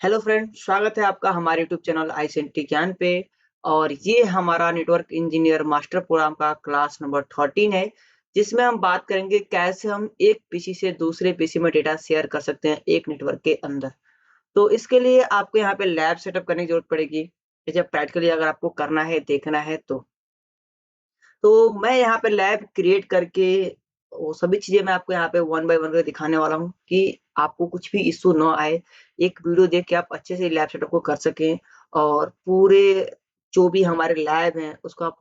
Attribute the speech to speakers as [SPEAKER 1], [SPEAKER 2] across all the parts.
[SPEAKER 1] Hello friend, स्वागत है आपका हमारे यूट्यूब चैनल आईसीटी ज्ञान पे। और ये हमारा नेटवर्क इंजीनियर मास्टर प्रोग्राम का क्लास नंबर 13 है, जिसमें हम बात करेंगे कैसे हम एक पीसी से दूसरे पीसी में डेटा शेयर कर सकते हैं एक नेटवर्क के अंदर। तो इसके लिए आपको यहाँ पे लैब सेटअप करने की जरूरत पड़ेगी। ये जब प्रैक्टिकली अगर आपको करना है, देखना है तो मैं यहाँ पे लैब क्रिएट करके वो सभी चीज़ें मैं आपको यहाँ पे वन बाय वन करके दिखाने वाला हूँ कि आपको कुछ भी इश्यू ना आए। एक वीडियो देख के आप अच्छे से लैब सेटअप को कर सकें और पूरे जो भी हमारे लैब हैं उसको आप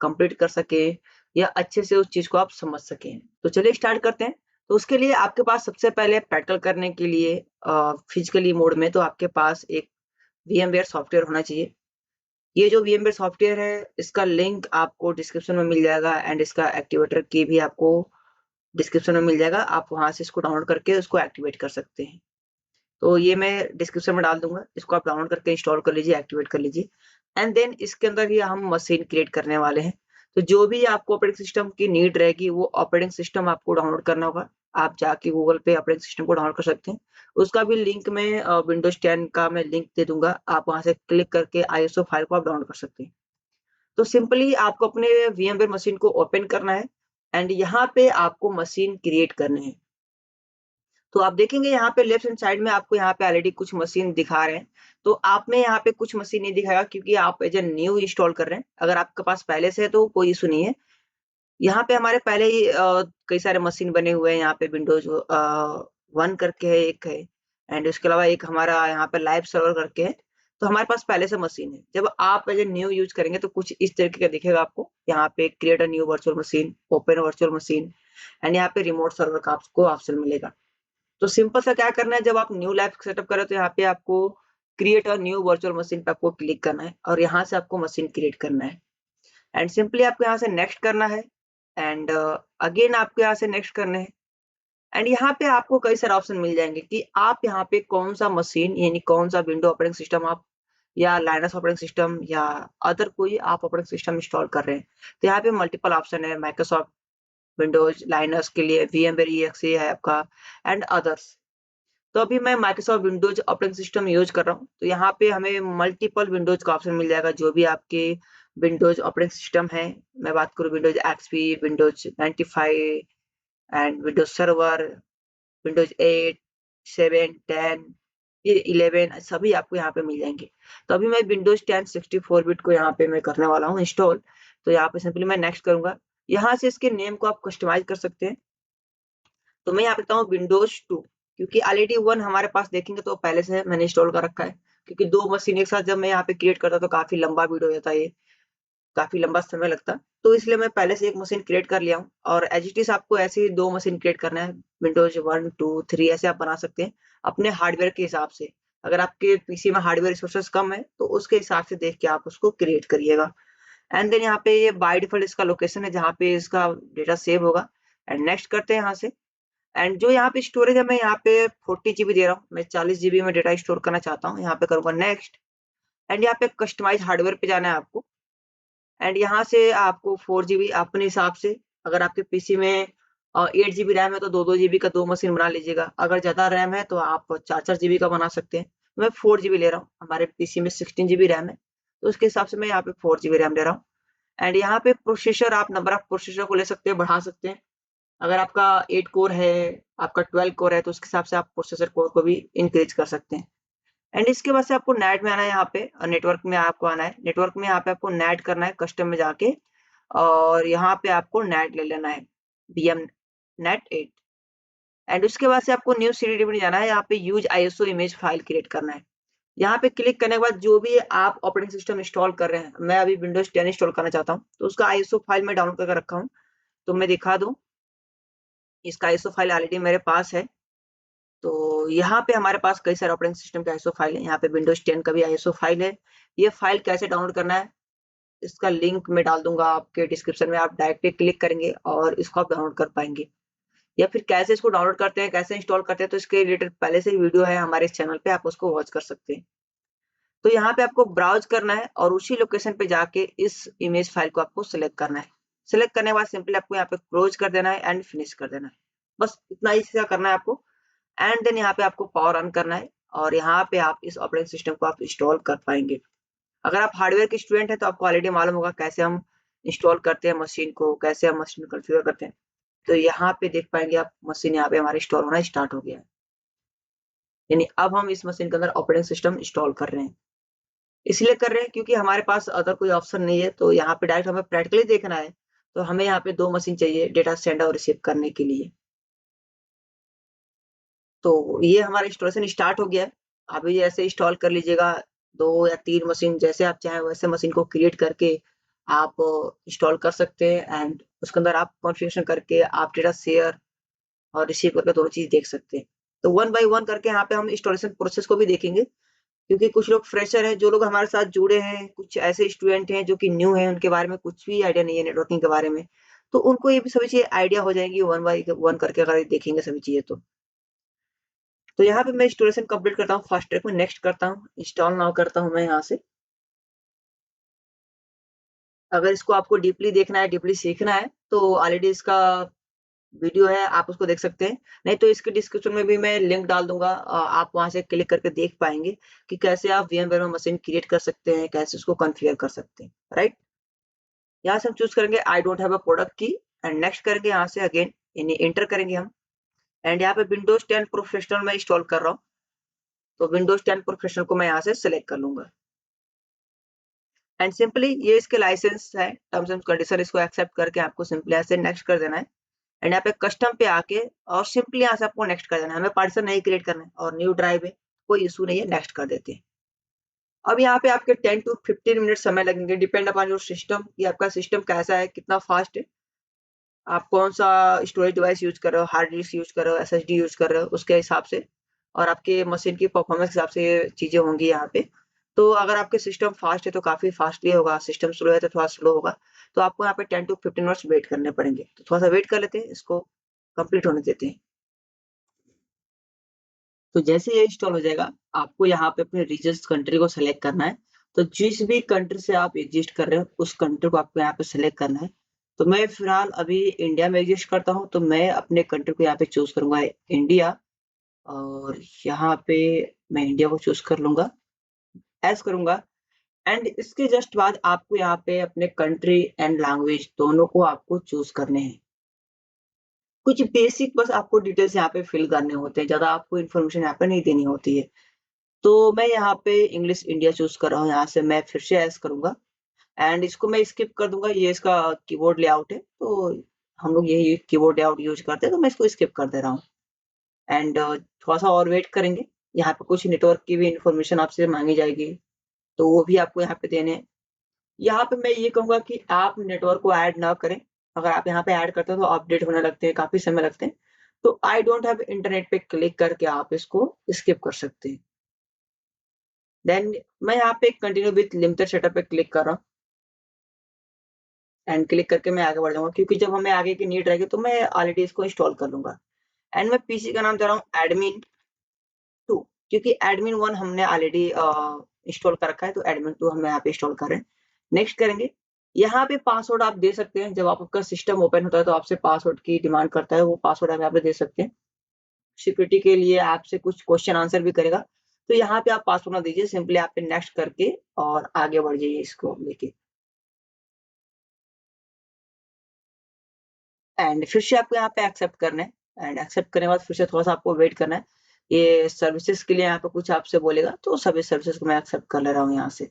[SPEAKER 1] कंप्लीट कर सकें या अच्छे से उस चीज़ को आप समझ सकें। तो चलिए स्टार्ट करते हैं। तो उसके लिए आपके पास सबसे पहले प्रैक्टिकल करने के लिए फिजिकली मोड में तो आपके पास एक वीएमवेयर सॉफ्टवेयर होना चाहिए। ये जो वीएमवेयर सॉफ्टवेयर है, इसका लिंक आपको डिस्क्रिप्शन में मिल जाएगा एंड इसका एक्टिवेटर की भी आपको डिस्क्रिप्शन में मिल जाएगा। आप वहाँ से इसको डाउनलोड करके उसको एक्टिवेट कर सकते हैं। तो ये मैं डिस्क्रिप्शन में डाल दूँगा। इसको आप डाउनलोड करके इंस्टॉल कर लीजिए, एक्टिवेट कर लीजिए एंड देन इसके अंदर ही हम मशीन क्रिएट करने वाले हैं। तो जो भी आपको ऑपरेटिंग सिस्टम की नीड रहेगी, वो ऑपरेटिंग सिस्टम आपको डाउनलोड करना होगा। आप जाके गूगल पे ऑपरेटिंग सिस्टम को डाउनलोड कर सकते हैं। उसका भी लिंक मैं विंडोज़ 10 का मैं लिंक दे दूँगा। आप वहाँ से क्लिक करके आईएसओ फाइल को आप डाउनलोड कर सकते हैं। तो सिंपली आपको अपने वीएमवेयर मशीन को ओपन करना है एंड यहाँ पे आपको मशीन क्रिएट करने हैं। तो आप देखेंगे यहाँ पे लेफ्ट हैंड साइड में आपको यहाँ पे ऑलरेडी कुछ मशीन दिखा रहे हैं। तो आप में यहाँ पे कुछ मशीन नहीं दिखाएगा क्योंकि आप एज ए न्यू इंस्टॉल कर रहे हैं। अगर आपके पास पहले से है तो कोई इशू नहीं है। यहाँ पे हमारे पहले ही कई सारे मशीन बने हुए हैं। यहाँ पे विंडोज 1 करके है, एक है एंड उसके अलावा एक हमारा यहाँ पे लाइव सर्वर करके है। तो हमारे पास पहले से मशीन है। जब आप एज ए न्यू यूज करेंगे तो कुछ इस तरीके का दिखेगा आपको। यहाँ पे create a new virtual machine, open virtual machine and यहाँ पे रिमोट सर्वर का आपको ऑप्शन मिलेगा। तो सिंपल सा क्या करना है, जब आप न्यू लैब सेटअप कर रहे हो तो यहाँ पे आपको create a new virtual machine पे आपको क्लिक करना है और यहाँ से आपको मशीन क्रिएट करना है एंड सिंपली आपको यहाँ से नेक्स्ट करना है एंड अगेन आपको यहाँ से नेक्स्ट करना है एंड यहाँ पे आपको कई सारे ऑप्शन मिल जाएंगे कि आप यहाँ पे कौन सा मशीन यानी कौन सा विंडो ऑपरेटिंग सिस्टम आप या लाइनस ऑपरेटिंग सिस्टम या अदर कोई आप ऑपरेटिंग सिस्टम इंस्टॉल कर रहे हैं। तो यहाँ पे मल्टीपल ऑप्शन है। माइक्रोसॉफ्ट विंडोज लाइनस के लिए VMware EXE है आपका एंड अदर्स। तो अभी मैं Microsoft Windows operating system use कर रहा हूँ। तो यहाँ पे हमें मल्टीपल विंडोज का ऑप्शन मिल जाएगा। जो भी आपके विंडोज ऑपरेटिंग सिस्टम है, मैं बात करूँ Windows XP, Windows 95 and Windows server, Windows 8, 7, 10, ये 11 सभी आपको यहाँ पे मिल जाएंगे। तो अभी मैं विंडोज 10 64 बिट को यहाँ पे मैं करने वाला हूँ इंस्टॉल। तो यहाँ पे सिंपली मैं नेक्स्ट करूंगा। यहाँ से इसके नेम को आप कस्टमाइज कर सकते हैं। तो मैं यहाँ पे हूँ विंडोज 2 क्योंकि ऑलरेडी 1 हमारे पास देखेंगे तो पहले से मैंने इंस्टॉल कर रखा है। क्योंकि दो मशीन एक साथ जब मैं यहाँ पे क्रिएट करता तो काफी लंबा वीडियो हो जाता है, ये काफी लंबा समय लगता। तो इसलिए मैं पहले से एक मशीन क्रिएट कर लिया हूँ और एज इट इज आपको ऐसे ही दो मशीन क्रिएट करना है। विंडोज 1 2 3 ऐसे आप बना सकते हैं अपने हार्डवेयर के हिसाब से। अगर आपके पीसी में हार्डवेयर रिसोर्सेस कम है तो उसके हिसाब से देख के आप उसको क्रिएट करिएगा एंड देन यहाँ पे ये बाय डिफॉल्ट इसका लोकेशन है जहाँ पे इसका डेटा सेव होगा एंड नेक्स्ट करते हैं यहाँ से। एंड जो यहाँ पे स्टोरेज है मैं यहाँ पे 40 जीबी दे रहा हूँ। मैं 40 जीबी में डेटा स्टोर करना चाहता हूँ। यहाँ पे करूंगा नेक्स्ट एंड यहाँ पे कस्टमाइज हार्डवेयर पे जाना है आपको एंड यहाँ से आपको 4 जीबी अपने हिसाब से। अगर आपके पीसी में 8 जीबी रैम है तो 2-2 जीबी का दो मशीन बना लीजिएगा। अगर ज्यादा रैम है तो आप 4-4 जीबी का बना सकते हैं। मैं 4 जीबी ले रहा हूँ। हमारे पीसी में 16 जीबी रैम है तो उसके हिसाब से मैं यहाँ पे 4 जीबी रैम ले रहा हूँ एंड यहाँ पे प्रोसेसर आप नंबर ऑफ प्रोसेसर को ले सकते हैं, बढ़ा सकते हैं। अगर आपका 8 कोर है, आपका 12 कोर है तो उसके हिसाब से आप प्रोसेसर कोर को भी इंक्रीज कर सकते हैं। एंड इसके बाद से आपको नेट में आना है। यहाँ पे नेटवर्क में आपको आना है। नेटवर्क में यहाँ पे आपको नेट करना है कस्टम में जाके और यहाँ पे आपको नेट ले लेना है BM नेट 8 एंड उसके बाद से आपको न्यू सीडीडी में जाना है। यहाँ पे use ISO image file create करना है। यहाँ पे क्लिक करने के बाद जो भी आप ऑपरेटिंग सिस्टम इंस्टॉल कर रहे हैं, मैं अभी विंडोज 10 इंस्टॉल करना चाहता हूँ तो उसका आईएसओ फाइल मैं डाउनलोड करके रखा हूँ। तो मैं दिखा दूं, इसका आईएसओ फाइल ऑलरेडी मेरे पास है। तो यहाँ पे हमारे पास कई सारे ऑपरेटिंग सिस्टम के आईएसओ फाइल है। यहाँ पे विंडोज 10 का भी आईएसओ फाइल है। ये फाइल कैसे डाउनलोड करना है, इसका लिंक मैं डाल दूंगा आपके डिस्क्रिप्शन में। आप डायरेक्टली क्लिक करेंगे और इसको आप डाउनलोड कर पाएंगे। या फिर कैसे इसको डाउनलोड करते हैं, कैसे इंस्टॉल करते हैं, तो इसके रिलेटेड पहले से ही वीडियो है हमारे इस चैनल पे, आप उसको वॉच कर सकते हैं। तो यहाँ पे आपको ब्राउज करना है और उसी लोकेशन पे जाके इस इमेज फाइल को आपको सिलेक्ट करना है। सिलेक्ट करने के बाद सिंपली आपको यहाँ पे क्लोज कर देना है एंड फिनिश कर देना है। बस इतना ही सा करना है आपको एंड देन यहाँ पे आपको पावर ऑन करना है और यहाँ पे आप इस ऑपरेटिंग सिस्टम को आप इंस्टॉल कर पाएंगे। अगर आप हार्डवेयर के स्टूडेंट हैं तो आपको ऑलरेडी मालूम होगा कैसे हम इंस्टॉल करते हैं मशीन को, कैसे हम मशीन कॉन्फ़िगर करते हैं। तो यहाँ पे देख पाएंगे आप मशीन यहाँ पे हमारी इंस्टॉल होना स्टार्ट हो गया है, यानी अब हम इस मशीन के अंदर ऑपरेटिंग सिस्टम इंस्टॉल कर रहे हैं। इसलिए कर रहे हैं क्योंकि हमारे पास अदर कोई ऑप्शन नहीं है, तो यहाँ पे डायरेक्ट हमें प्रैक्टिकली देखना है, तो हमें यहाँ पे 2 मशीन चाहिए डेटा सेंड और रिसीव करने के लिए। तो ये हमारा इंस्टॉलेशन स्टार्ट हो गया है। अभी ऐसे इंस्टॉल कर लीजिएगा, 2 या 3 मशीन जैसे आप चाहें वैसे मशीन को क्रिएट करके आप इंस्टॉल कर सकते हैं एंड उसके अंदर आप कॉन्फ़िगरेशन करके आप डेटा शेयर और रिसीव करके दोनों चीज़ देख सकते हैं। तो वन बाय वन करके यहाँ पे हम इंस्टॉलेशन प्रोसेस को भी देखेंगे, क्योंकि कुछ लोग फ्रेशर हैं, जो लोग हमारे साथ जुड़े हैं, कुछ ऐसे स्टूडेंट हैं जो कि न्यू हैं, उनके बारे में कुछ भी आइडिया नहीं है नेटवर्किंग के बारे में, तो उनको ये भी सभी चीज़ें आइडिया हो जाएँगी वन बाय वन करके अगर देखेंगे सभी चीज़ें तो। तो यहाँ पे मैं इंस्टॉलेशन कंप्लीट करता हूँ, फास्ट ट्रैक में नेक्स्ट करता हूँ, इंस्टॉल नाउ करता हूँ मैं यहाँ से। अगर इसको आपको डीपली देखना है, डीपली सीखना है, तो ऑलरेडी इसका वीडियो है, आप उसको देख सकते हैं। नहीं तो इसके डिस्क्रिप्शन में भी मैं लिंक डाल दूँगा, आप वहाँ से क्लिक करके देख पाएँगे कि कैसे आप वीएमवेयर में मशीन क्रिएट कर सकते हैं, कैसे उसको कॉन्फ़िगर कर सकते हैं, राइट? यहाँ से हम चूज़ करेंगे I don't have a product की एंड नेक्स्ट करेंगे यहाँ से अगेन यानी एंटर करेंगे हम एंड यहाँ पे विंडोज़ 10 प्रोफेशनल मैं इंस्टॉल कर रहा हूँ, तो विंडोज़ 10 प्रोफेशनल को मैं यहाँ से सेलेक्ट कर लूँगा। एंड सिंपली ये इसके लाइसेंस है, टर्म्स एंड कंडीशन, इसको एक्सेप्ट करके आपको सिंपली ऐसे नेक्स्ट कर देना है एंड यहाँ पे कस्टम पे आके और सिंपली यहाँ से आपको नेक्स्ट कर देना है। हमें पार्टीशन नहीं क्रिएट करना है और न्यू ड्राइव है, कोई इशू नहीं है, नेक्स्ट कर देते हैं। अब यहाँ पे आपके 10 टू 15 मिनट समय लगेंगे, डिपेंड अपॉन योर सिस्टम कि आपका सिस्टम कैसा है, कितना फास्ट है, आप कौन सा स्टोरेज डिवाइस यूज कर रहे हो, हार्ड डिस्क यूज कर रहे हो, एसएसडी यूज कर रहे हो, उसके हिसाब से और आपके मशीन की परफॉर्मेंस के हिसाब से ये चीजें होंगी यहाँ पे। तो अगर आपके सिस्टम फास्ट है तो काफी फास्टली होगा, सिस्टम स्लो है तो थोड़ा स्लो होगा, तो आपको यहाँ पे 10 टू 15 मिनट्स वेट करने पड़ेंगे। तो थोड़ा सा वेट कर लेते हैं, इसको कंप्लीट होने देते हैं। तो जैसे ये इंस्टॉल हो जाएगा, आपको यहाँ पे अपने रीजन्स कंट्री को सेलेक्ट करना है। तो जिस भी कंट्री से आप एग्जिस्ट कर रहे हो, उस कंट्री को आपको यहाँ पे सेलेक्ट करना है। तो मैं फिलहाल अभी इंडिया में एग्जिस्ट करता हूँ, तो मैं अपने कंट्री को यहाँ पे चूज करूंगा इंडिया और यहाँ पे मैं इंडिया को चूज कर लूंगा, ऐस करूंगा एंड इसके जस्ट बाद आपको यहाँ पे अपने कंट्री एंड लैंग्वेज दोनों को आपको चूज करने हैं। कुछ बेसिक बस आपको डिटेल्स यहाँ पे फिल करने होते हैं, ज्यादा आपको इन्फॉर्मेशन यहाँ पे नहीं देनी होती है। तो मैं यहाँ पे इंग्लिश इंडिया चूज कर रहा हूँ, यहाँ से मैं फिर से ऐस करूंगा एंड इसको मैं स्किप कर दूंगा, ये इसका कीबोर्ड लेआउट है, तो हम लोग यही कीबोर्ड लेआउट यूज करते हैं, तो मैं इसको स्किप कर दे रहा हूँ एंड थोड़ा सा और वेट करेंगे। यहाँ पे कुछ नेटवर्क की भी इंफॉर्मेशन आपसे मांगी जाएगी, तो वो भी आपको यहाँ पे देने हैं। यहाँ पे मैं ये कहूंगा कि आप नेटवर्क को ऐड ना करें, अगर आप यहाँ पे ऐड करते हो तो अपडेट होने लगते हैं, काफी समय लगते हैं, तो आई डोंट हैव इंटरनेट पे क्लिक करके आप इसको स्किप कर सकते हैं। देन मैं यहाँ पे कंटिन्यू विथ लिमिटेड सेटअप पे क्लिक कर रहा हूँ एंड क्लिक करके मैं आगे बढ़ जाऊंगा, क्योंकि जब हमें आगे की नीड रहेगी तो मैं ऑलरेडी इसको इंस्टॉल कर लूंगा एंड मैं पीसी का नाम दे रहा हूँ एडमिन 2, क्योंकि एडमिन 1 हमने ऑलरेडी इंस्टॉल कर रखा है, तो एडमिन 2 हम यहाँ पे इंस्टॉल कर रहे हैं। नेक्स्ट करेंगे, यहाँ पे पासवर्ड आप दे सकते हैं, जब आपका सिस्टम ओपन होता है तो आपसे पासवर्ड की डिमांड करता है, वो पासवर्ड आप यहाँ पे दे सकते हैं। सिक्योरिटी के लिए आपसे कुछ क्वेश्चन आंसर भी करेगा, तो यहाँ पे आप पासवर्ड ना दीजिए, सिंपली आप पे नेक्स्ट करके और आगे बढ़ जाइए इसको लेके एंड फिर से आपको यहाँ पे एक्सेप्ट करना है एंड एक्सेप्ट करने के बाद फिर से थोड़ा सा आपको वेट करना है। ये सर्विसेज के लिए यहाँ पे कुछ आपसे बोलेगा, तो सभी सर्विसेज को मैं एक्सेप्ट कर ले रहा हूँ यहाँ से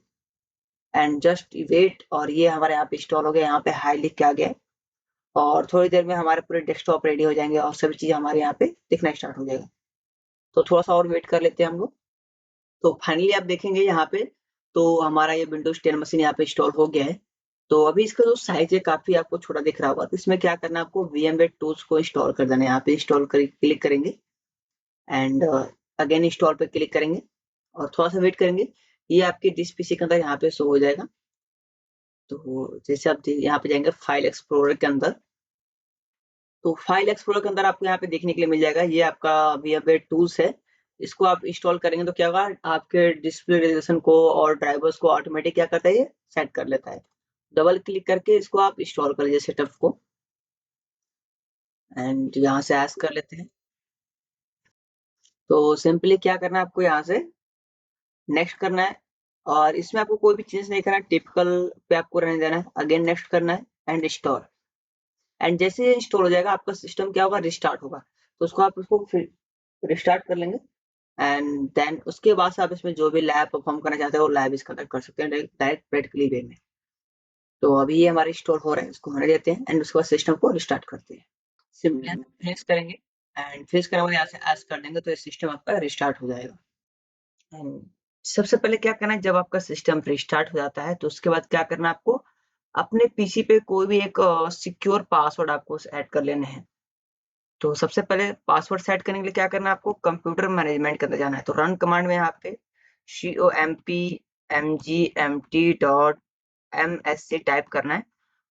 [SPEAKER 1] एंड जस्ट वेट, और ये हमारे यहाँ पे इंस्टॉल हो गया, यहाँ पे हाई लिख के आ गया है और थोड़ी देर में हमारे पूरे डेस्कटॉप रेडी हो जाएंगे और सभी चीज़ हमारे यहाँ पे दिखना स्टार्ट हो जाएगा। तो थोड़ा सा और वेट कर लेते हैं हम लोग। तो फाइनली आप देखेंगे यहाँ पे, तो हमारा ये विंडोज 10 मशीन यहाँ पे इंस्टॉल हो गया है। तो अभी इसका जो साइज है काफी आपको छोटा दिख रहा होगा, तो इसमें क्या करना है, आपको VMware टूल्स को इंस्टॉल कर देना है। यहाँ पे इंस्टॉल कर क्लिक करेंगे एंड अगेन इंस्टॉल पे क्लिक करेंगे और थोड़ा सा वेट करेंगे, ये आपके डिस पीसी के अंदर यहाँ पे शो हो जाएगा। तो जैसे आप यहाँ पे जाएंगे फाइल एक्सप्लोरर के अंदर, तो फाइल एक्सप्लोरर के अंदर आपको यहाँ पे देखने के लिए मिल जाएगा, ये आपका VMware टूल्स है। इसको आप इंस्टॉल करेंगे तो क्या होगा, आपके डिस्प्ले रेजोल्यूशन को और ड्राइवर्स को ऑटोमेटिक क्या करता है, ये सेट कर लेता है। डबल क्लिक करके इसको आप इंस्टॉल कर लीजिए सेटअप को एंड यहाँ से ऐस कर लेते हैं। तो सिंपली क्या करना है आपको, यहाँ से नेक्स्ट करना है और इसमें आपको कोई भी चेंज नहीं करना है, टिपिकल पे आपको रहने देना है। अगेन नेक्स्ट करना है एंड इंस्टॉल। एंड जैसे ये इंस्टॉल हो जाएगा आपका सिस्टम क्या होगा, रिस्टार्ट होगा। तो उसको फिर रिस्टार्ट कर लेंगे एंड देन उसके बाद से आप इसमें जो भी लैब परफॉर्म करना चाहते हैं वो लैब इस कंडक्ट कर सकते हैं डायरेक्ट प्रैक्टिकली वे में। तो अभी ये हमारे इंस्टॉल हो रहा है, इसको होने देते हैं एंड उसके बाद सिस्टम को रिस्टार्ट करते हैं। सिंपली फिनिश करेंगे एंड फिनिश करने के बाद यहाँ से एस कर देंगे तो ये सिस्टम आपका रिस्टार्ट हो जाएगा। सबसे पहले क्या करना है, जब आपका सिस्टम रिस्टार्ट हो जाता है तो उसके बाद क्या करना है आपको, अपने पीसी पे कोई भी एक सिक्योर पासवर्ड आपको ऐड कर लेने हैं। तो सबसे पहले पासवर्ड सेट करने के लिए क्या करना है आपको, कंप्यूटर मैनेजमेंट के अंदर जाना है। तो रन कमांड में यहाँ पे compmgmt.msc टाइप करना है।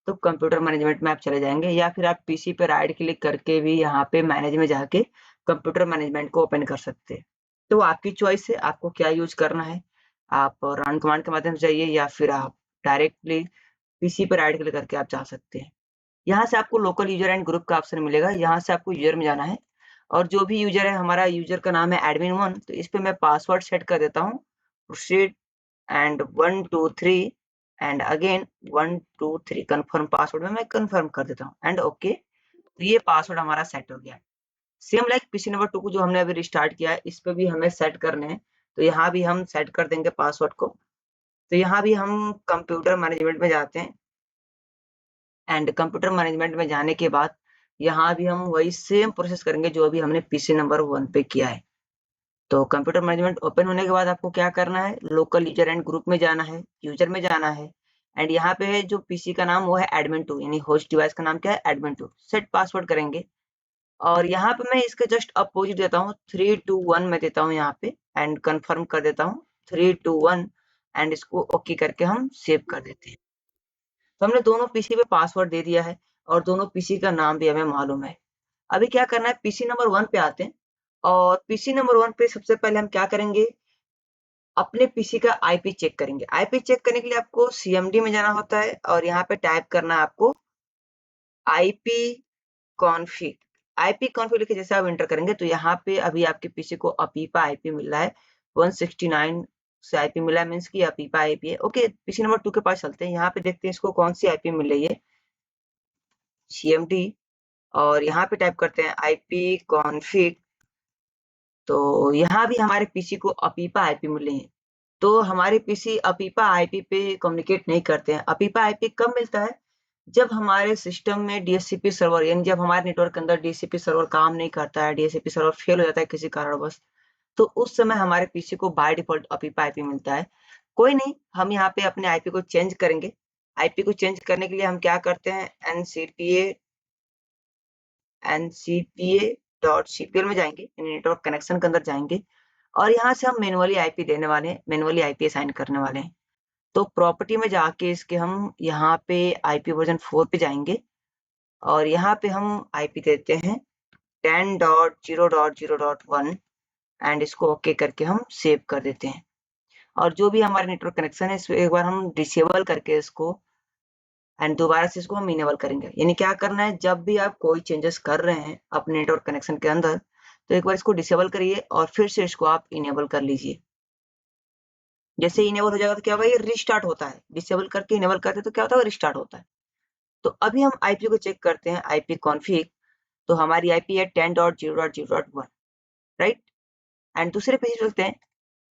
[SPEAKER 1] तो कंप्यूटर मैनेजमेंट में आप चले जाएंगे या फिर आप पीसी पे राइट क्लिक करके भी यहाँ पे मैनेज में जाके कंप्यूटर मैनेजमेंट को ओपन कर सकते हैं। तो आपकी चॉइस है आपको क्या यूज करना है। आप रन कमांड के माध्यम से जाइए या फिर आप डायरेक्टली पीसी पे राइट क्लिक करके आप जा सकते हैं। यहाँ से आपको लोकल यूजर एंड ग्रुप का ऑप्शन मिलेगा, यहाँ से आपको यूजर में जाना है और जो भी यूजर है, हमारा यूजर का नाम है admin1, तो इस पे मैं पासवर्ड सेट कर देता हूँ proceed and 1 2 3 and again 1 2 3 confirm password में मैं कंफर्म कर देता हूँ एंड ओके। तो ये पासवर्ड हमारा सेट हो गया। सेम लाइक पीसी नंबर 2 को जो हमने अभी रिस्टार्ट किया है, इस पे भी हमें सेट करने हैं। तो यहाँ भी हम सेट कर देंगे पासवर्ड को। तो यहाँ भी हम कंप्यूटर मैनेजमेंट में जाते हैं एंड कंप्यूटर मैनेजमेंट में जाने के बाद यहाँ भी हम वही सेम प्रोसेस करेंगे जो अभी हमने पीसी नंबर 1 पे किया है। तो कंप्यूटर मैनेजमेंट ओपन होने के बाद आपको क्या करना है, लोकल यूजर एंड ग्रुप में जाना है, यूजर में जाना है एंड यहाँ पे है जो पीसी का नाम वो है admin2, यानी होस्ट डिवाइस का नाम क्या है, admin2। सेट पासवर्ड करेंगे और यहाँ पे मैं इसके जस्ट अपोजिट देता हूँ 321 में देता हूँ यहाँ पे एंड कंफर्म कर देता हूँ 321 एंड इसको ओके करके हम सेव कर देते हैं। तो हमने दोनों पीसी पे पासवर्ड दे दिया है और दोनों पीसी का नाम भी हमें मालूम है। अभी क्या करना है, पीसी नंबर 1 पे आते हैं और पीसी नंबर 1 पे सबसे पहले हम क्या करेंगे, अपने पीसी का आईपी चेक करेंगे। आईपी चेक करने के लिए आपको सीएमडी में जाना होता है और यहाँ पे टाइप करना है आपको आईपी कॉन्फिग। आईपी कॉन्फिग लिख के जैसे आप एंटर करेंगे तो यहाँ पे अभी आपके पीसी को अपीपा आईपी मिल रहा है 169 से आईपी मिला है, मीन्स की अपीपा आईपी है। ओके, पीसी नंबर 2 के पास चलते हैं, यहाँ पे देखते हैं इसको कौन सी आईपी मिल रही है, सीएमडी, और यहाँ पे टाइप करते हैं आईपी कॉन्फिग। तो यहाँ भी हमारे पीसी को अपीपा आईपी मिले हैं। तो हमारे पीसी अपीपा आईपी पे कम्युनिकेट नहीं करते हैं। अपीपा आईपी कब मिलता है, जब हमारे सिस्टम में डीएचसीपी सर्वर, यानी जब हमारे नेटवर्क के अंदर डीएचसीपी सर्वर काम नहीं करता है, डीएचसीपी सर्वर फेल हो जाता है किसी कारणवश, तो उस समय हमारे पीसी को बाय डिफॉल्ट अपीपा आईपी मिलता है। कोई नहीं, हम यहाँ पे अपने आईपी को चेंज करेंगे। आईपी को चेंज करने के लिए हम क्या करते हैं, ncpa.cpl में जाएंगे, नेटवर्क कनेक्शन के अंदर जाएंगे और यहाँ से हम मैनुअली आईपी देने वाले हैं, मैनुअली आईपी असाइन करने वाले हैं। तो प्रॉपर्टी में जाके इसके हम यहाँ पे आईपी वर्जन 4 पे जाएंगे और यहाँ पे हम आईपी देते हैं 10.0.0.1 एंड इसको ओके करके हम सेव कर देते हैं। और जो भी हमारे नेटवर्क कनेक्शन है इसको एक बार हम डिसेबल करके इसको एंड दोबारा से इसको हम इनेबल करेंगे। यानी क्या करना है, जब भी आप कोई चेंजेस कर रहे हैं अपने नेटवर्क कनेक्शन के अंदर तो एक बार इसको डिसेबल करिए और फिर से इसको आप इनेबल कर लीजिए। जैसे इनेबल हो जाएगा तो क्या होगा, ये रिस्टार्ट होता है। डिसेबल करके इनेबल करते हैं तो क्या होता है, रिस्टार्ट होता है। तो अभी हम आईपी को चेक करते हैं, आईपी कॉन्फिग। तो हमारी आईपी है 10.0.0.1, राइट। एंड दूसरे पेज चलते हैं,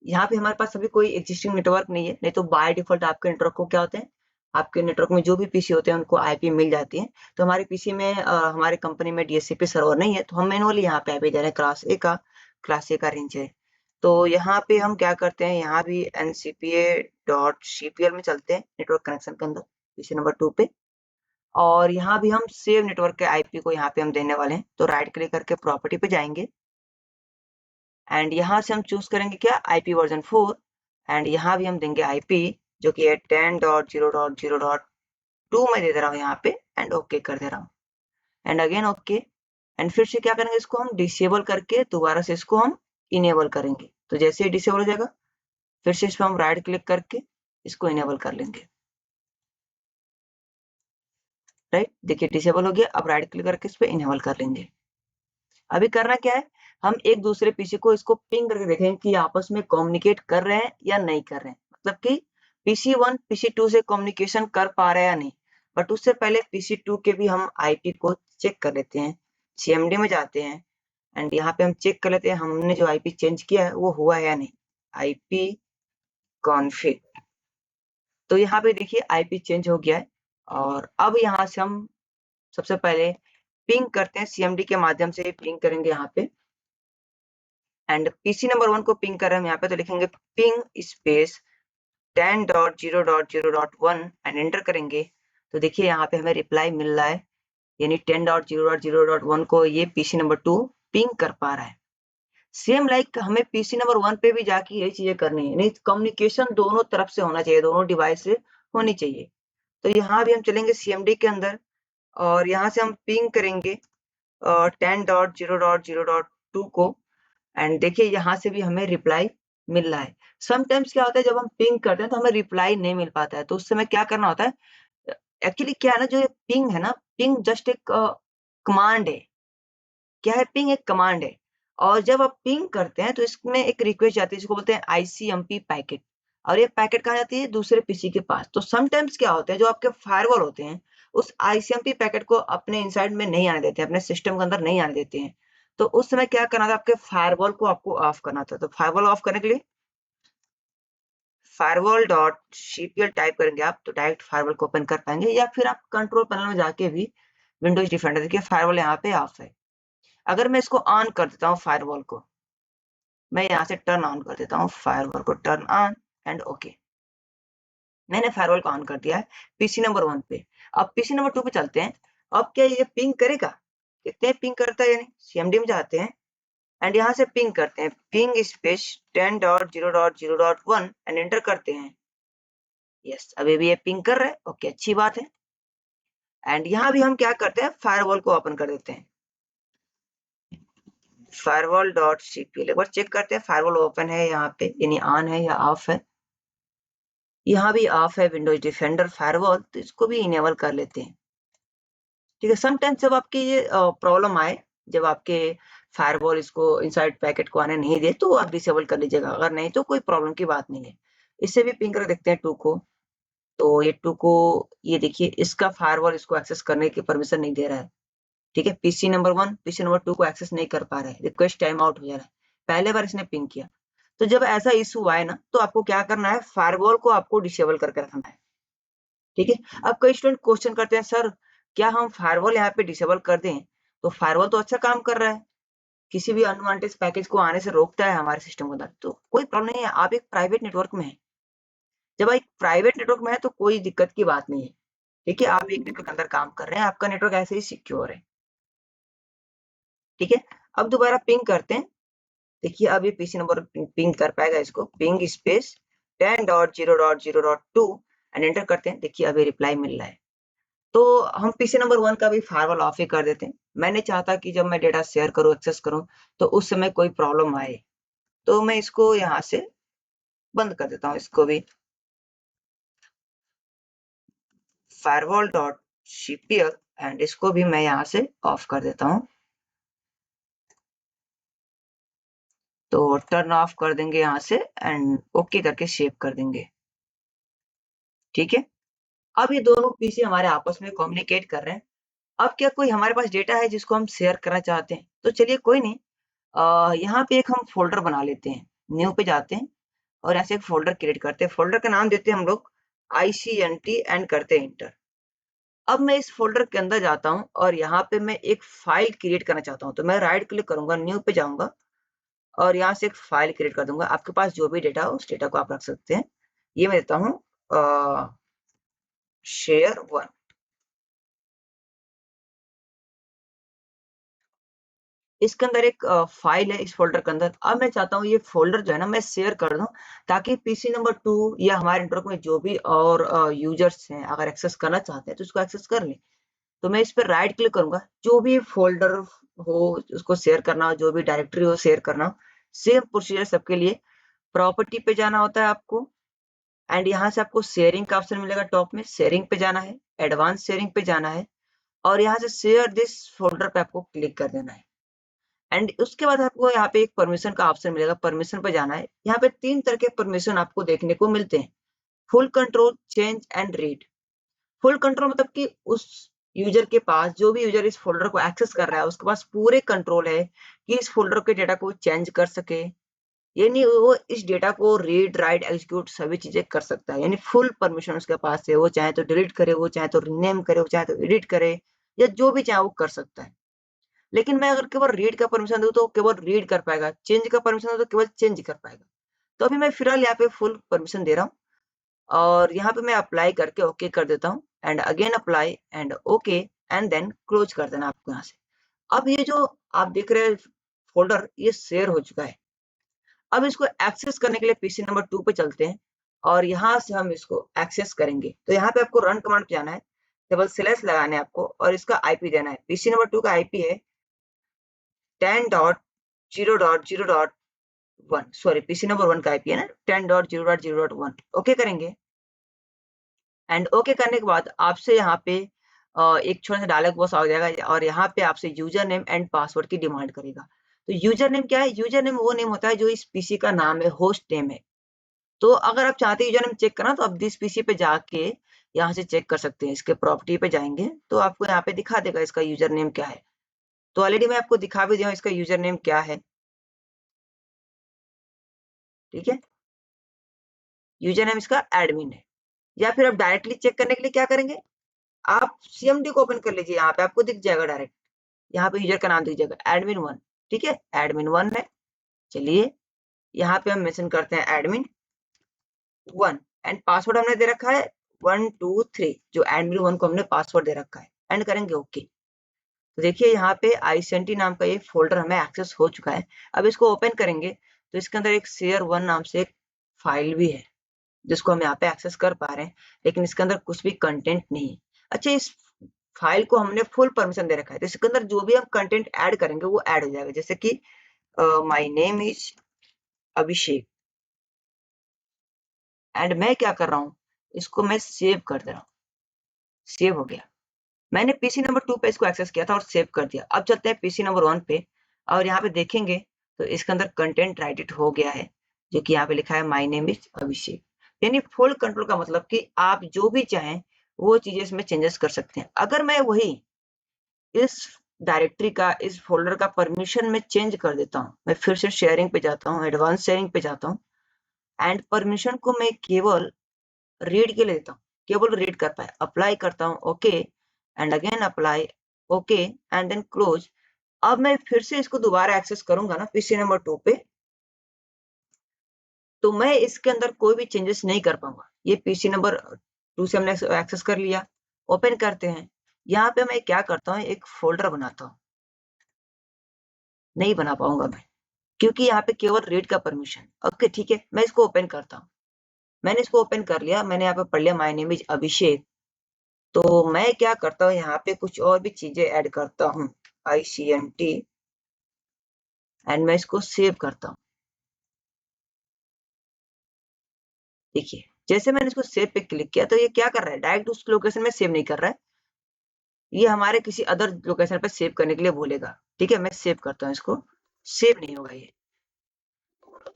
[SPEAKER 1] यहाँ पे हमारे पास अभी कोई एग्जिस्टिंग नेटवर्क नहीं है, नहीं तो बाय डिफॉल्ट आपके नेटवर्क को क्या होते हैं, आपके नेटवर्क में जो भी पीसी होते हैं उनको आईपी मिल जाती है। तो हमारे पीसी में हमारे कंपनी में डीएचसीपी सर्वर नहीं है, तो हम मैनुअली यहाँ पे आईपी दे रहे हैं क्लास ए का रेंज है। तो यहाँ पे हम क्या करते हैं, यहाँ भी ncpa.cpl में चलते हैं नेटवर्क कनेक्शन के अंदर पीसी नंबर 2 पे और यहाँ भी हम सेव नेटवर्क के आईपी को यहाँ पे हम देने वाले हैं। तो राइट क्लिक करके प्रॉपर्टी पे जाएंगे एंड यहाँ से हम चूज करेंगे क्या, आईपी वर्जन 4 एंड यहाँ भी हम देंगे आईपी जो कि है 10.0.0.2 में दे दे रहा हूँ यहाँ पे एंड ओके कर दे रहा हूँ एंड अगेन ओके। एंड फिर से क्या करेंगे, इसको हम डिसेबल करके दोबारा से इसको हम इनेबल करेंगे। तो जैसे ही डिसेबल हो जाएगा फिर से इस पर हम राइट क्लिक करके इसको इनेबल कर लेंगे, राइट। देखिए डिसेबल हो गया, अब राइट क्लिक करके इस पर इनेबल कर लेंगे। अभी करना क्या है, हम एक दूसरे पीसी को इसको पिंग करके देखेंगे कि आपस में कम्युनिकेट कर रहे हैं या नहीं कर रहे हैं, मतलब कि PC1 PC2 से कम्युनिकेशन कर पा रहे हैं या नहीं। बट उससे पहले PC2 के भी हम आईपी को चेक कर लेते हैं। CMD में जाते हैं एंड यहाँ पे हम चेक कर लेते हैं हमने जो आईपी चेंज किया है वो हुआ है या नहीं। आईपी कॉन्फ़िग, तो यहाँ पे देखिए आईपी चेंज हो गया है। और अब यहाँ से हम सबसे पहले पिंग करते हैं, CMD के माध्यम से पिंग करेंगे यहाँ पे एंड PC नंबर 1 को पिंग कर रहे हैं हम यहाँ पे, तो लिखेंगे पिंग स्पेस 10.0.0.1 एंड एंटर करेंगे। तो देखिए यहाँ पे हमें रिप्लाई मिल रहा है, यानी 10.0.0.1 को ये PC नंबर 2 पिंग कर पा रहा है। सेम लाइक हमें PC नंबर 1 पे भी जाके यही चीजें करनी है, नहीं कम्युनिकेशन दोनों तरफ से होना चाहिए, दोनों डिवाइस से होनी चाहिए। तो यहाँ भी हम चलेंगे CMD के अंदर और यहाँ से हम पिंग करेंगे 10.0.0.2 को एंड देखिए यहाँ से भी हमें रिप्लाई मिल रहा है। समटाइम्स क्या होता है जब हम पिंग करते हैं तो हमें रिप्लाई नहीं मिल पाता है, तो उस समय क्या करना होता है, एक्चुअली क्या है ना, जो ये पिंग है ना, पिंग जस्ट एक कमांड है। क्या है, पिंग एक कमांड है और जब आप पिंग करते हैं तो इसमें एक रिक्वेस्ट जाती है जिसको बोलते हैं ICMP पैकेट, और ये पैकेट कहाँ जाती है, दूसरे पीसी के पास। तो समटाइम्स क्या होता है, जो आपके फायरवॉल होते हैं उस ICMP पैकेट को अपने इनसाइड में नहीं आने देते हैं, अपने सिस्टम के अंदर नहीं आने देते हैं। तो उस समय क्या करना था, आपके फायरवॉल को आपको ऑफ करना था। तो फायरवॉल ऑफ करने के लिए firewall.cpl टाइप करेंगे आप, तो डायरेक्ट फायरवॉल को ओपन कर पाएंगे, या फिर आप कंट्रोल पैनल में जाके भी विंडोज डिफेंडर, देखिए फायरवॉल यहाँ पे ऑफ है। अगर मैं इसको ऑन कर देता हूँ फायरवॉल को, मैं यहाँ से टर्न ऑन कर देता हूँ फायरवॉल को, टर्न ऑन एंड ओके, मैंने फायरवॉल को ऑन कर दिया है PC नंबर 1 पे। अब PC नंबर 2 पे चलते हैं। अब क्या ये पिंग करेगा, कितने पिंग करता है, यानी CMD में जाते हैं एंड यहाँ से पिंग करते हैं, पिंग स्पेस 10.0.0.1 एंड एंटर करते हैं। यस, अभी भी ये पिंग कर रहा है, ओके अच्छी बात है। एंड यहाँ भी हम क्या करते हैं, फायरवॉल को ओपन कर देते हैं, firewall.cpl एक बार चेक करते हैं फायरवॉल ओपन है यहाँ पे, यानी ऑन है या ऑफ है। यहाँ भी ऑफ है विंडोज डिफेंडर फायरवॉल, तो इसको भी इनेबल कर लेते हैं। ठीक है, समटाइम्स जब आपके ये प्रॉब्लम आए, जब आपके फायरवॉल इसको इनसाइड पैकेट को आने नहीं दे, तो आप डिसेबल कर लीजिएगा, अगर नहीं तो कोई प्रॉब्लम की बात नहीं है। इससे भी पिंग कर देखते हैं 2 को, तो ये 2 को, ये देखिए इसका फायरवॉल इसको एक्सेस करने की परमिशन नहीं दे रहा है। ठीक है, PC नंबर 1 PC नंबर 2 को एक्सेस नहीं कर पा रहा है, रिक्वेस्ट टाइम आउट हो जा रहा है। पहले बार इसने पिंग किया, तो जब ऐसा इशू आए ना, तो आपको क्या करना है, फायरवॉल को आपको डिसेबल करके रखना है। ठीक है, अब कई स्टूडेंट क्वेश्चन करते हैं, सर क्या हम फायरवॉल यहाँ पे डिसेबल कर दें, तो फायरवॉल तो अच्छा काम कर रहा है, किसी भी अनवांटेड पैकेज को आने से रोकता है हमारे सिस्टम के अंदर, तो कोई प्रॉब्लम नहीं है। आप एक प्राइवेट नेटवर्क में है, जब आप एक प्राइवेट नेटवर्क में है तो कोई दिक्कत की बात नहीं है। ठीक है, आप एक नेटवर्क के अंदर काम कर रहे हैं, आपका नेटवर्क ऐसे ही सिक्योर है। ठीक है, अब दोबारा पिंग करते हैं। देखिए अब ये PC नंबर पिंग कर पाएगा इसको, पिंग स्पेस 10.0.0.2 एंड एंटर करते हैं। देखिए अभी रिप्लाई मिल रहा है। तो हम PC नंबर 1 का भी फायरवॉल ऑफ ही कर देते हैं। मैं नहीं चाहता कि जब मैं डेटा शेयर करूं, एक्सेस करूं, तो उस समय कोई प्रॉब्लम आए, तो मैं इसको यहाँ से बंद कर देता हूँ, इसको भी firewall.cpl एंड इसको भी मैं यहाँ से ऑफ कर देता हूँ। तो टर्न ऑफ कर देंगे यहाँ से एंड ओके करके सेव कर देंगे। ठीक है, अब ये दोनों पीसी हमारे आपस में कम्युनिकेट कर रहे हैं। अब क्या कोई हमारे पास डेटा है जिसको हम शेयर करना चाहते हैं, तो चलिए कोई नहीं, यहाँ पे एक हम फोल्डर बना लेते हैं, न्यू पे जाते हैं और ऐसे एक फोल्डर क्रिएट करते हैं। फोल्डर का नाम देते हैं हम लोग ICNT एंड करते हैं इंटर। अब मैं इस फोल्डर के अंदर जाता हूँ और यहाँ पे मैं एक फाइल क्रिएट करना चाहता हूँ, तो मैं राइट क्लिक करूंगा, न्यू पे जाऊंगा और यहाँ से एक फाइल क्रिएट कर दूंगा। आपके पास जो भी डेटा हो उस डेटा को आप रख सकते हैं। ये मैं देता हूँ share1। इसके अंदर एक फाइल है इस फोल्डर के अंदर। अब मैं चाहता हूँ ये फोल्डर जो है ना मैं शेयर कर दूं, ताकि PC नंबर 2 या हमारे नेटवर्क में जो भी और यूजर्स हैं अगर एक्सेस करना चाहते हैं तो उसको एक्सेस कर लें। तो मैं इस पर राइट क्लिक करूंगा, जो भी फोल्डर हो उसको शेयर करना हो, जो भी डायरेक्टरी हो शेयर करना हो, सेम प्रोसीजर सबके लिए। प्रॉपर्टी पे जाना होता है आपको एंड यहाँ से आपको शेयरिंग का ऑप्शन मिलेगा, टॉप में शेयरिंग पे जाना है, एडवांस शेयरिंग पे जाना है और यहाँ से शेयर दिस फोल्डर पे आपको क्लिक कर देना है एंड उसके बाद आपको यहाँ पे एक परमिशन का ऑप्शन मिलेगा, परमिशन पे जाना है। यहाँ पे 3 तरह के परमिशन आपको देखने को मिलते हैं, full control, change and read. Full control मतलब कि उस यूजर के पास, जो भी यूजर इस फ़ोल्डर को एक्सेस कर रहा है, उसके पास पूरे कंट्रोल है कि इस फ़ोल्डर के डेटा को चेंज कर सके, यानी वो इस डेटा को रीड, राइट, एग्जीक्यूट सभी चीज़ें कर सकता है, यानी फुल परमिशन उसके पास है। वो चाहे तो डिलीट करे, वो चाहे तो रीनेम करे, वो चाहे तो एडिट करे, या जो भी चाहे वो कर सकता है। लेकिन मैं अगर केवल रीड का परमिशन दूँ तो केवल रीड कर पाएगा, चेंज का परमिशन दूँ तो केवल चेंज कर पाएगा। तो अभी मैं फिलहाल यहाँ पे फुल परमिशन दे रहा हूँ और यहाँ पे मैं अप्लाई करके ओके कर देता हूँ and again apply and okay and then close कर देना आपको यहाँ से। अब ये जो आप देख रहे हैं फ़ोल्डर, ये शेयर हो चुका है। अब इसको एक्सेस करने के लिए पीसी नंबर 2 पे चलते हैं और यहाँ से हम इसको एक्सेस करेंगे। तो यहाँ पे आपको रन कमांड पे जाना है, केवल स्लैश लगाना है आपको और इसका आईपी देना है। पीसी नंबर 2 का आईपी है 10.0.0.1, सॉरी पीसी नंबर 1 का आईपी है ना 10.0.0.1। ओके करेंगे एंड ओके करने के बाद आपसे यहाँ पे एक छोटा सा डायलॉग बॉक्स आ जाएगा और यहाँ पे आपसे यूजर नेम एंड पासवर्ड की डिमांड करेगा। तो यूजर नेम क्या है? यूजर नेम वो नेम होता है जो इस पीसी का नाम है, होस्ट नेम है। तो अगर आप चाहते हैं यूजर नेम चेक करना तो आप दिस पीसी पे जाके यहाँ से चेक कर सकते हैं। इसके प्रॉपर्टी पे जाएंगे तो आपको यहाँ पे दिखा देगा इसका यूजर नेम क्या है। तो ऑलरेडी मैं आपको दिखा भी दिया हूँ इसका यूजर नेम क्या है। ठीक है, यूजर नेम इसका एडमिन है। या फिर आप डायरेक्टली चेक करने के लिए क्या करेंगे, आप सीएमडी को ओपन कर लीजिए। यहाँ पे आपको दिख जाएगा डायरेक्ट, यहाँ पे यूजर का नाम दिख जाएगा एडमिन 1। ठीक है, एडमिन 1 है। चलिए यहाँ पे हम मेंशन करते हैं एडमिन 1 एंड पासवर्ड हमने दे रखा है 123, जो एडमिन 1 को हमने पासवर्ड दे रखा है। एंड करेंगे ओके। तो देखिए यहाँ पे आईसेंटी नाम का ये फोल्डर हमें एक्सेस हो चुका है। अब इसको ओपन करेंगे तो इसके अंदर एक शेयर 1 नाम से एक फाइल भी है जिसको हम यहाँ पे एक्सेस कर पा रहे हैं, लेकिन इसके अंदर कुछ भी कंटेंट नहीं है। अच्छा, इस फाइल को हमने फुल परमिशन दे रखा है, तो इसके अंदर जो भी हम कंटेंट ऐड करेंगे वो ऐड हो जाएगा। जैसे कि my name is Abhishek and मैं क्या कर रहा हूँ, इसको मैं सेव कर दे रहा हूँ। सेव हो गया। मैंने पीसी नंबर 2 पे इसको एक्सेस किया था और सेव कर दिया। अब चलते हैं पीसी नंबर 1 पे और यहाँ पे देखेंगे तो इसके अंदर कंटेंट राइटेड हो गया है, जो कि यहाँ पे लिखा है माय नेम इज अभिषेक। यानी फुल कंट्रोल का मतलब कि आप जो भी चाहें वो चीजें इसमें चेंजेस कर सकते हैं। अगर मैं वही इस डायरेक्टरी का, इस फोल्डर का परमिशन में चेंज कर देता हूँ, मैं फिर से शेयरिंग पे जाता हूँ, एडवांस शेयरिंग पे जाता हूँ एंड परमिशन को मैं केवल रीड के लिए देता हूँ, केवल रीड कर पाए, अप्लाई करता हूँ okay and again apply okay and then close. अब मैं फिर से इसको दोबारा एक्सेस करूंगा ना पीसी नंबर 2 पे, तो मैं इसके अंदर कोई भी चेंजेस नहीं कर पाऊंगा। ये पीसी नंबर 2 से हमने एक्सेस कर लिया। ओपन करते हैं। यहाँ पे मैं क्या करता हूँ, एक फोल्डर बनाता हूँ। नहीं बना पाऊंगा मैं, क्योंकि यहाँ पे केवल रीड का परमिशन। ओके ठीक है, मैं इसको ओपन करता हूँ। मैंने इसको ओपन कर लिया, मैंने यहाँ पे पढ़ लिया माय नेम इज अभिषेक। तो मैं क्या करता हूँ, यहाँ पे कुछ और भी चीजें ऐड करता हूँ, ICNT एंड मैं इसको सेव करता हूँ। देखिए जैसे मैंने इसको सेव पे क्लिक किया तो ये क्या कर रहा है, डायरेक्ट उस लोकेशन में सेव नहीं कर रहा है, ये हमारे किसी अदर लोकेशन पे सेव करने के लिए बोलेगा। ठीक है, मैं सेव करता हूँ इसको। सेव नहीं होगा ये,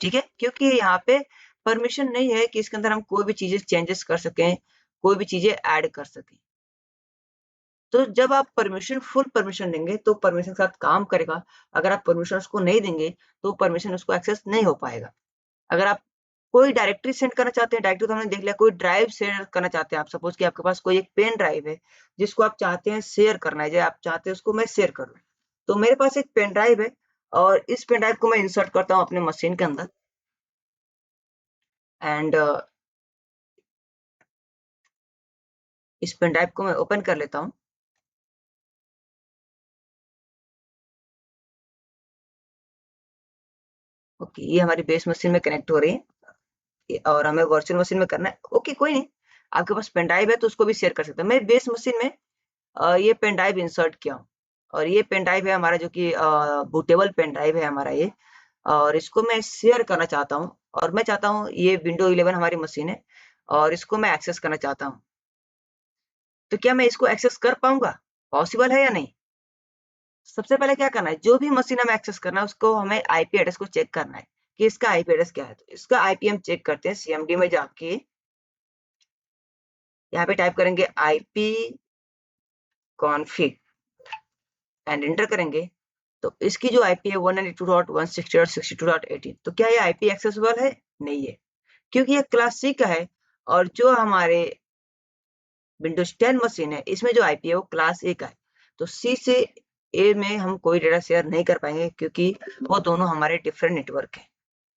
[SPEAKER 1] ठीक है, क्योंकि यहाँ पे परमिशन नहीं है कि इसके अंदर हम कोई भी चीजें चेंजेस कर सकें, कोई भी चीजें ऐड कर सकें। तो जब आप परमिशन, फुल परमिशन देंगे तो परमिशन के साथ काम करेगा। अगर आप परमिशन उसको नहीं देंगे तो परमिशन उसको एक्सेस नहीं हो पाएगा। अगर आप कोई डायरेक्टरी सेंड करना चाहते हैं, डायरेक्टरी तो हमने देख लिया, कोई ड्राइव शेयर करना चाहते हैं, आप सपोज कि आपके पास कोई एक पेन ड्राइव है जिसको आप चाहते हैं शेयर करना है, जो आप चाहते हैं उसको मैं शेयर करूँ। तो मेरे पास एक पेन ड्राइव है और इस पेन ड्राइव को मैं इंसर्ट करता हूँ अपने मशीन के अंदर एंड इस पेन ड्राइव को मैं ओपन कर लेता हूँ। ओके, ये हमारी बेस मशीन में कनेक्ट हो रही है और हमें वर्चुअल मशीन में करना है। ओके कोई नहीं, आपके पास पेन ड्राइव है तो उसको भी शेयर कर सकते हैं। मैं बेस मशीन में ये पेन ड्राइव इंसर्ट किया हूँ और ये पेन ड्राइव है हमारा, जो कि बूटेबल पेन ड्राइव है हमारा ये, और इसको मैं शेयर करना चाहता हूँ। और मैं चाहता हूँ, ये विंडो 11 हमारी मशीन है और इसको मैं एक्सेस करना चाहता हूँ। तो क्या मैं इसको एक्सेस कर पाऊंगा? पॉसिबल है या नहीं? सबसे पहले क्या करना है, जो भी मशीन हमें एक्सेस करना है उसको हमें आईपी एड्रेस को चेक करना है कि इसका आईपी एड्रेस क्या है। तो इसका आईपी हम चेक करते हैं। सीएमडी में जाके यहाँ पे टाइप करेंगे आईपी कॉन्फिग एंड एंटर करेंगे। तो इसकी जो आईपी है 192.168.62.18, तो क्या ये आईपी एक्सेसिबल है? नहीं है, क्योंकि ये क्लास सी का है। और जो हमारे विंडोज 10 मशीन है इसमें जो आईपी है वो क्लास ए का है। तो सी से ए में हम कोई डेटा शेयर नहीं कर पाएंगे, क्योंकि वो दोनों हमारे डिफरेंट नेटवर्क है।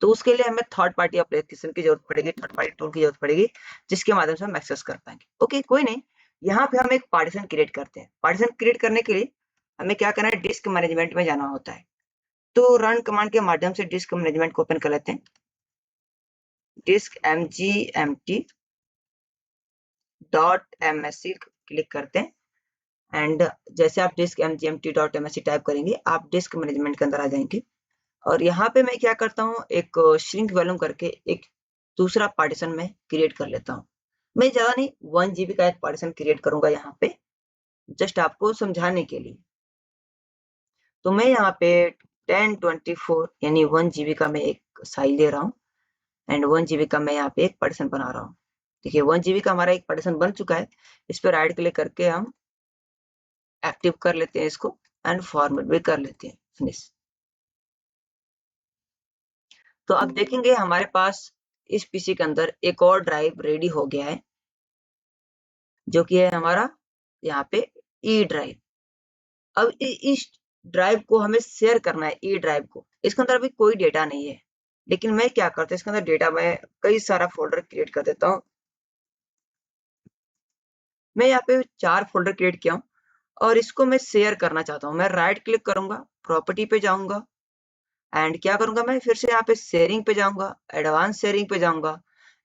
[SPEAKER 1] तो उसके लिए हमें थर्ड पार्टी एप्लीकेशन की जरूरत पड़ेगी, थर्ड पार्टी टूल की जरूरत पड़ेगी, जिसके माध्यम से हम एक्सेस कर पाएंगे। ओके, कोई नहीं। यहाँ पे हम एक पार्टीशन क्रिएट करते हैं। पार्टीशन क्रिएट करने के लिए हमें क्या करना है, डिस्क मैनेजमेंट में जाना होता है। तो रन कमांड के माध्यम से डिस्क मैनेजमेंट को ओपन कर लेते हैं। डिस्क mgmt.msc क्लिक करते हैं एंड जैसे आप डिस्क mgmt.msc टाइप करेंगे आप डिस्क मैनेजमेंट के अंदर आ जाएंगे। और यहाँ पे मैं क्या करता हूँ, एक श्रिंक वॉल्यूम करके एक दूसरा पार्टीशन में क्रिएट कर लेता हूँ। मैं ज्यादा नहीं 1 GB का एक पार्टीशन क्रिएट करूंगा यहाँ पे, जस्ट आपको समझाने के लिए। तो मैं यहाँ पे 1024 यानी 1 GB का मैं एक साइज ले रहा हूँ एंड 1 GB का मैं यहाँ पे एक पार्टीशन बना रहा हूँ। देखिए 1 GB का हमारा एक पार्टीशन बन चुका है। इस पर राइट क्लिक करके हम एक्टिव कर लेते हैं इसको एंड फॉर्मेट भी कर लेते हैं, फिनिश। तो अब देखेंगे हमारे पास इस पीसी के अंदर एक और ड्राइव रेडी हो गया है, जो कि है हमारा यहाँ पे ई ड्राइव। अब इस ड्राइव को हमें शेयर करना है, ई ड्राइव को। इसके अंदर अभी कोई डेटा नहीं है, लेकिन मैं क्या करता हूँ, इसके अंदर डेटा मैं कई सारा फोल्डर क्रिएट कर देता हूँ। मैं यहाँ पे 4 फोल्डर क्रिएट किया हूँ और इसको मैं शेयर करना चाहता हूँ। मैं राइट क्लिक करूंगा, प्रॉपर्टी पे जाऊंगा एंड क्या करूंगा, मैं फिर से यहाँ पे शेयरिंग पे जाऊंगा, एडवांस शेयरिंग पे जाऊंगा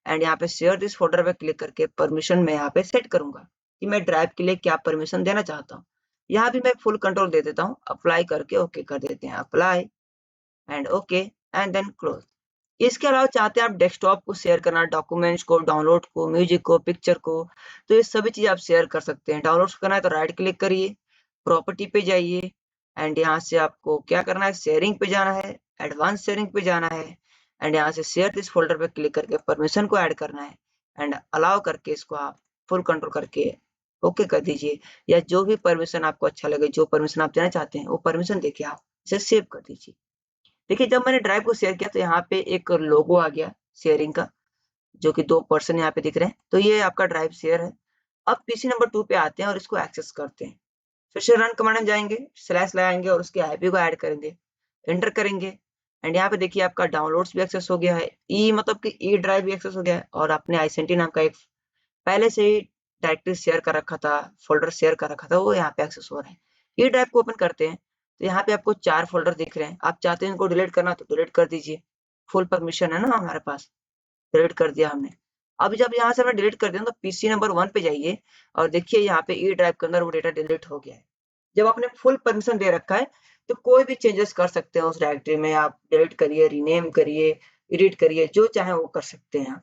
[SPEAKER 1] एंड यहाँ पे शेयर दिस फोल्डर पे क्लिक करके परमिशन में यहाँ पे सेट करूंगा कि मैं ड्राइव के लिए क्या परमिशन देना चाहता हूँ। यहाँ भी मैं फुल कंट्रोल दे देता हूँ, अप्लाई करके ओके कर देते हैं, apply and okay and then close. इसके अलावा चाहते हैं आप डेस्कटॉप को शेयर करना, डॉक्यूमेंट्स को, डाउनलोड को, म्यूजिक को, पिक्चर को, तो ये सभी चीज आप शेयर कर सकते हैं। डाउनलोड करना है तो राइट क्लिक करिए, प्रॉपर्टी पे जाइए एंड यहाँ से आपको क्या करना है, शेयरिंग पे जाना है, एडवांस शेयरिंग पे जाना है एंड यहाँ से शेयर दिस फोल्डर पे क्लिक करके परमिशन को ऐड करना है एंड अलाउ करके इसको आप फुल कंट्रोल करके ओके कर दीजिए। या जो भी परमिशन आपको अच्छा लगे, जो परमिशन आप देना चाहते हैं वो परमिशन देके आप इसे सेव कर दीजिए। देखिए जब मैंने ड्राइव को शेयर किया तो यहाँ पे एक लोगो आ गया शेयरिंग का, जो कि 2 पर्सन यहाँ पे दिख रहे हैं। तो ये आपका ड्राइव शेयर है। अब पीसी नंबर 2 पे आते हैं और इसको एक्सेस करते हैं। फिर से रन कमांड में जाएंगे, स्लैश लगाएंगे और उसके आईपी को ऐड करेंगे, एंटर करेंगे एंड यहाँ पे देखिए आपका डाउनलोड्स भी एक्सेस हो गया है, ई मतलब कि ई ड्राइव भी एक्सेस हो गया है और आपने आईसेंटी नाम का एक पहले से ही डायरेक्टरी शेयर कर रखा था, फोल्डर शेयर कर रखा था, वो यहाँ पे एक्सेस हो रहा है। ई ड्राइव को ओपन करते हैं तो यहाँ पे आपको 4 फोल्डर दिख रहे हैं। आप चाहते हैं इनको डिलीट करना तो डिलीट कर दीजिए, फुल परमिशन है ना हमारे पास, डिलीट कर दिया हमने। अब जब यहाँ से हमने डिलीट कर दिया तो पीसी नंबर 1 पे जाइए और देखिए यहाँ पे ई ड्राइव के अंदर वो डेटा डिलीट हो गया है। जब आपने फुल परमिशन दे रखा है तो कोई भी चेंजेस कर सकते हैं उस डायरेक्टरी में, आप डिलीट करिए, रीनेम करिए, एडिट करिए, जो चाहे वो कर सकते हैं।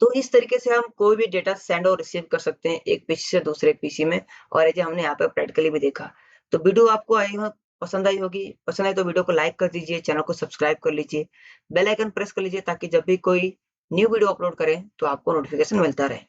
[SPEAKER 1] तो इस तरीके से हम कोई भी डेटा सेंड और रिसीव कर सकते हैं एक पीसी से दूसरे पीसी में, और ऐसे हमने यहाँ पे प्रैक्टिकली भी देखा। तो वीडियो आपको पसंद आई होगी। पसंद आई तो वीडियो को लाइक कर दीजिए, चैनल को सब्सक्राइब कर लीजिए, बेल आइकन प्रेस कर लीजिए ताकि जब भी कोई न्यू वीडियो अपलोड करें तो आपको नोटिफिकेशन मिलता रहे।